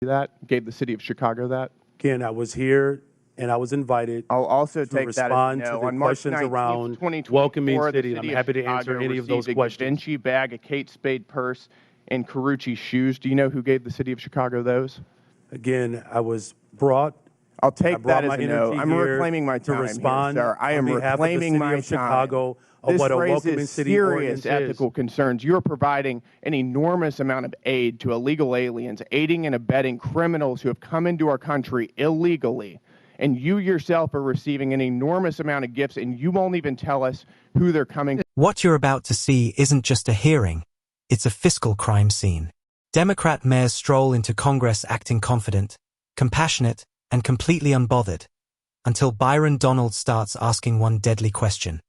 that? Gave the city of Chicago that? Again, I was here and I was invited I'll also to take that as respond to no. the On March questions 19th, around 2024, welcoming the city, and I'm city of happy to answer Chicago any of those received a questions. Givenchy bag, a Kate Spade purse, and Carucci shoes. Do you know who gave the city of Chicago those? Again, I was brought. I'll I take brought that as my a no. energy I'm here reclaiming my to time here, respond sir. I on am behalf of the reclaiming city my of time. Chicago of This what a welcoming raises city serious ordinance is. ethical concerns. You are providing an enormous amount of aid to illegal aliens, aiding and abetting criminals who have come into our country illegally. And you yourself are receiving an enormous amount of gifts, and you won't even tell us who they're coming. What you're about to see isn't just a hearing, it's a fiscal crime scene. Democrat mayors stroll into Congress acting confident, compassionate, and completely unbothered, until Byron Donald starts asking one deadly question.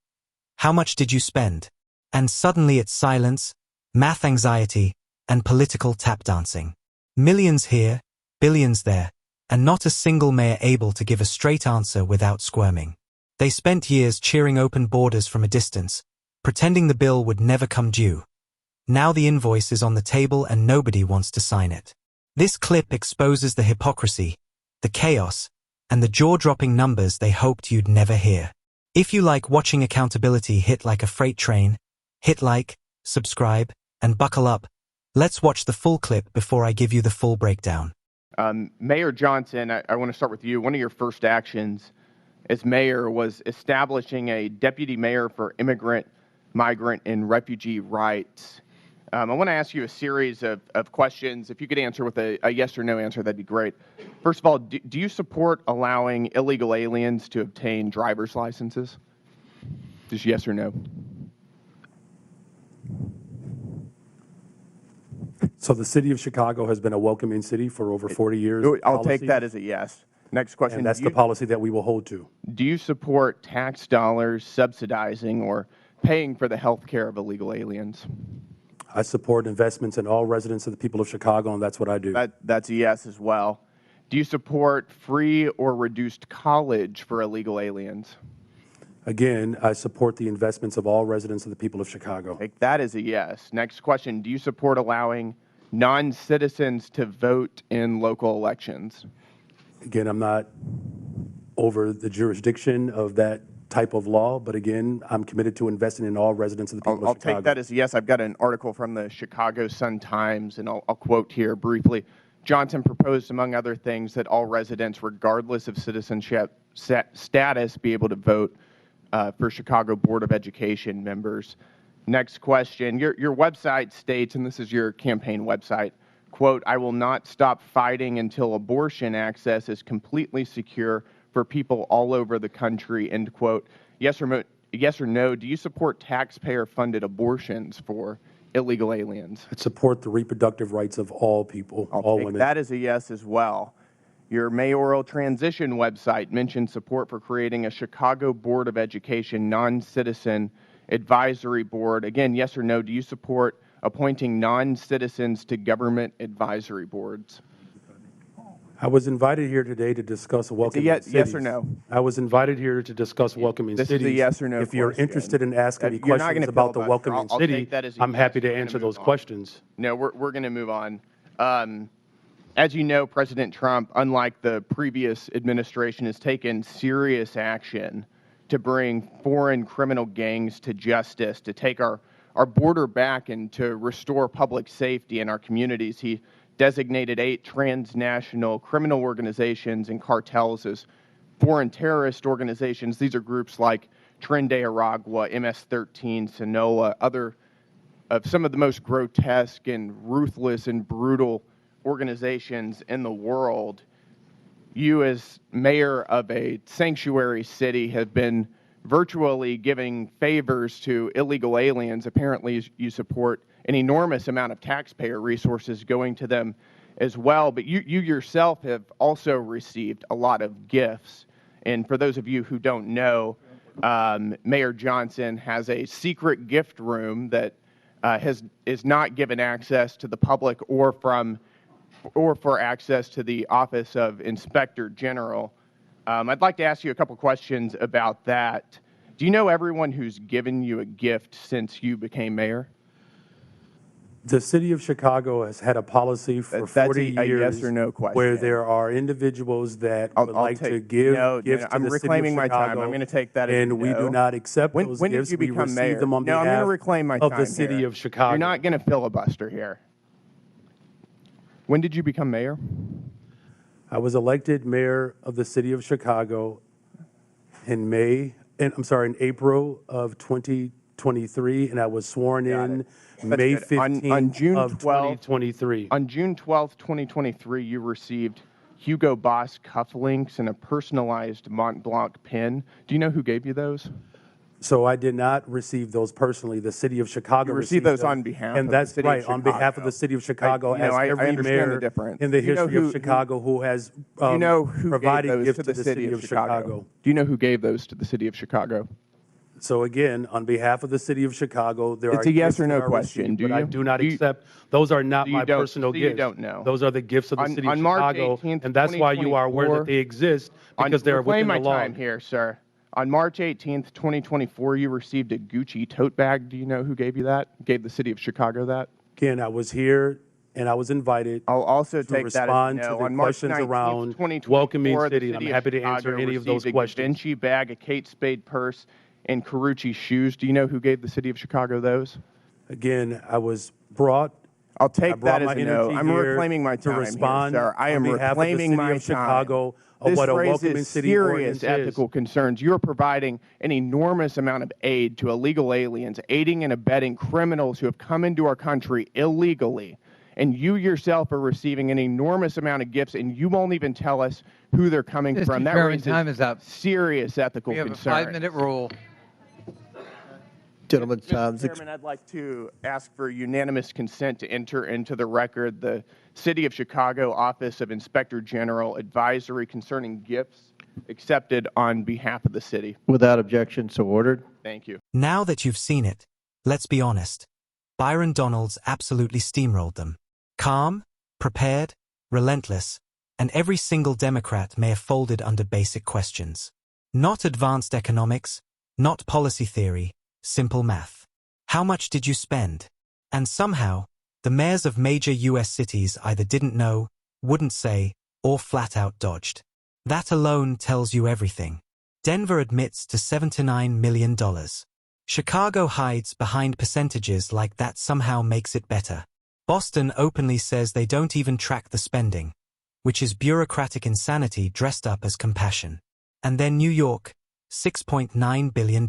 How much did you spend? And suddenly it's silence, math anxiety, and political tap dancing. Millions here, billions there, and not a single mayor able to give a straight answer without squirming. They spent years cheering open borders from a distance, pretending the bill would never come due. Now the invoice is on the table and nobody wants to sign it. This clip exposes the hypocrisy, the chaos, and the jaw-dropping numbers they hoped you'd never hear. If you like watching accountability hit like a freight train, hit like, subscribe, and buckle up. Let's watch the full clip before I give you the full breakdown. Mayor Johnson, I want to start with you. One of your first actions as mayor was establishing a deputy mayor for immigrant, migrant, and refugee rights. I want to ask you a series of questions. If you could answer with a yes or no answer, that'd be great. First of all, do you support allowing illegal aliens to obtain driver's licenses? Just yes or no? So the city of Chicago has been a welcoming city for over 40 years. I'll take that as a yes. Next question. And that's the policy that we will hold to. Do you support tax dollars subsidizing or paying for the health care of illegal aliens? I support investments in all residents of the people of Chicago, and that's what I do. That's a yes as well. Do you support free or reduced college for illegal aliens? Again, I support the investments of all residents of the people of Chicago. Take that as a yes. Next question. Do you support allowing non-citizens to vote in local elections? Again, I'm not over the jurisdiction of that type of law, but again, I'm committed to investing in all residents of the people of Chicago. I'll take that as a yes. I've got an article from the Chicago Sun-Times, and I'll quote here briefly. Johnson proposed, among other things, that all residents, regardless of citizenship status, be able to vote for Chicago Board of Education members. Next question. Your website states, and this is your campaign website, quote, "I will not stop fighting until abortion access is completely secure for people all over the country," end quote. Yes or no, do you support taxpayer-funded abortions for illegal aliens? I support the reproductive rights of all people, all women. That is a yes as well. Your mayoral transition website mentioned support for creating a Chicago Board of Education non-citizen advisory board. Again, yes or no, do you support appointing non-citizens to government advisory boards? I was invited here today to discuss welcoming cities. Yes or no? I was invited here to discuss welcoming cities. This is a yes or no If you're question. interested in asking me You're not questions gonna about the filibuster. welcoming I'll city, take that as a I'm yes. happy to We're gonna answer move those on. questions. No, we're going to move on. As you know, President Trump, unlike the previous administration, has taken serious action to bring foreign criminal gangs to justice, to take our border back, and to restore public safety in our communities. He designated 8 transnational criminal organizations and cartels as foreign terrorist organizations. These are groups like Tren de Aragua, MS-13, Sinaloa, other of some of the most grotesque and ruthless and brutal organizations in the world. You, as mayor of a sanctuary city, have been virtually giving favors to illegal aliens. Apparently, you support an enormous amount of taxpayer resources going to them as well. But you yourself have also received a lot of gifts. And for those of you who don't know, Mayor Johnson has a secret gift room that is not given access to the public or for access to the Office of Inspector General. I'd like to ask you a couple questions about that. Do you know everyone who's given you a gift since you became mayor? The city of Chicago has had a policy for That's 40 a years yes or no question. where there are individuals that would like to give gifts to I'm the city of reclaiming my time. Chicago. I'm going to take that as a And we do no. not accept When those did gifts. you We become receive mayor? them on No, I'm going to behalf reclaim my of time the city here. of Chicago. You're not going to filibuster here. When did you become mayor? I was elected mayor of the city of Chicago in April of 2023, and I was sworn Got in it. That's May good. On 15th June of 12th 2023. On June 12th, 2023, you received Hugo Boss cufflinks and a personalized Mont Blanc pin. Do you know who gave you those? So I did not receive those personally. The city of Chicago You received those on behalf and of the that's city of right, on behalf of Chicago. the city of Chicago, as I every understand the mayor difference. in the Do you know history of Chicago who has Do you know who provided gave those gifts to the city of Chicago. Do you know who gave those to the city of Chicago? So again, on behalf of the city of Chicago, there It's are a yes gifts or no that are question. received, Do but I you? do not Do you- accept. Those are not So you my don't- personal so you gifts. don't know. Those are the gifts of the city of On March Chicago, 18th, and that's why you are aware that they exist, because they're reclaim within my the law. time here, sir. On March 18th, 2024, you received a Gucci tote bag. Do you know who gave you that? Gave the city of Chicago that? Again, I was here and I was invited I'll also to take that as respond no. to the On March questions 19th, around 2024, welcoming the city, and I'm city of happy to answer Chicago any of those received questions. A Givenchy bag, a Kate Spade purse, and Carucci shoes. Do you know who gave the city of Chicago those? Again, I was brought. I'll I take brought that as my a no. energy I'm here reclaiming my to time respond here, sir. I on am behalf of the reclaiming city my of Chicago time. of This what a welcoming raises city serious ordinance is. ethical concerns. You are providing an enormous amount of aid to illegal aliens, aiding and abetting criminals who have come into our country illegally. And you yourself are receiving an enormous amount of gifts, and you won't even tell us who they're coming Mr. from. That Chairman, raises time is up. serious ethical We have concerns. a 5-minute rule. Gentleman's Mr. time's Chairman, I'd like to ask for unanimous consent to enter into the record the City of Chicago Office of Inspector General advisory concerning gifts accepted on behalf of the city. without objection, so ordered. Thank you. Now that you've seen it, let's be honest. Byron Donalds absolutely steamrolled them. Calm, prepared, relentless, and every single Democrat may have folded under basic questions. Not advanced economics, not policy theory, simple math. How much did you spend? And somehow, the mayors of major U.S. cities either didn't know, wouldn't say, or flat out dodged. That alone tells you everything. Denver admits to $79 million. Chicago hides behind percentages like that somehow makes it better. Boston openly says they don't even track the spending, which is bureaucratic insanity dressed up as compassion. And then New York, $6.9 billion.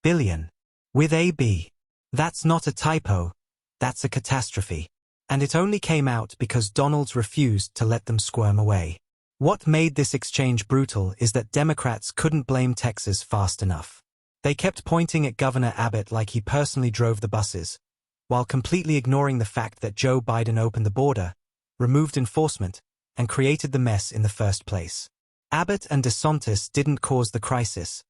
Billion. With a B. That's not a typo, that's a catastrophe. And it only came out because Donalds refused to let them squirm away. What made this exchange brutal is that Democrats couldn't blame Texas fast enough. They kept pointing at Governor Abbott like he personally drove the buses, while completely ignoring the fact that Joe Biden opened the border, removed enforcement, and created the mess in the first place. Abbott and DeSantis didn't cause the crisis,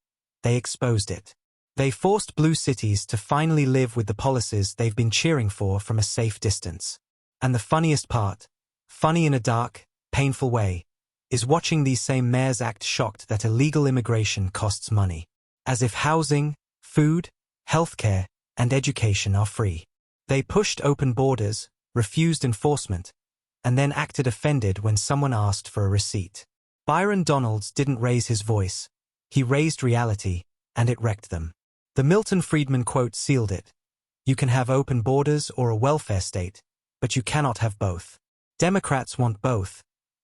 they exposed it. They forced blue cities to finally live with the policies they've been cheering for from a safe distance. And the funniest part, funny in a dark, painful way, is watching these same mayors act shocked that illegal immigration costs money. As if housing, food, healthcare, and education are free. They pushed open borders, refused enforcement, and then acted offended when someone asked for a receipt. Byron Donalds didn't raise his voice. He raised reality, and it wrecked them. The Milton Friedman quote sealed it. You can have open borders or a welfare state, but you cannot have both. Democrats want both,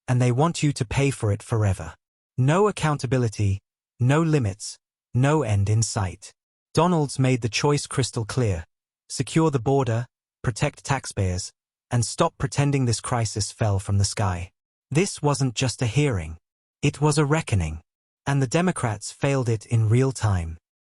and they want you to pay for it forever. No accountability, no limits, no end in sight. Donalds made the choice crystal clear. Secure the border, protect taxpayers, and stop pretending this crisis fell from the sky. This wasn't just a hearing. It was a reckoning. And the Democrats failed it in real time.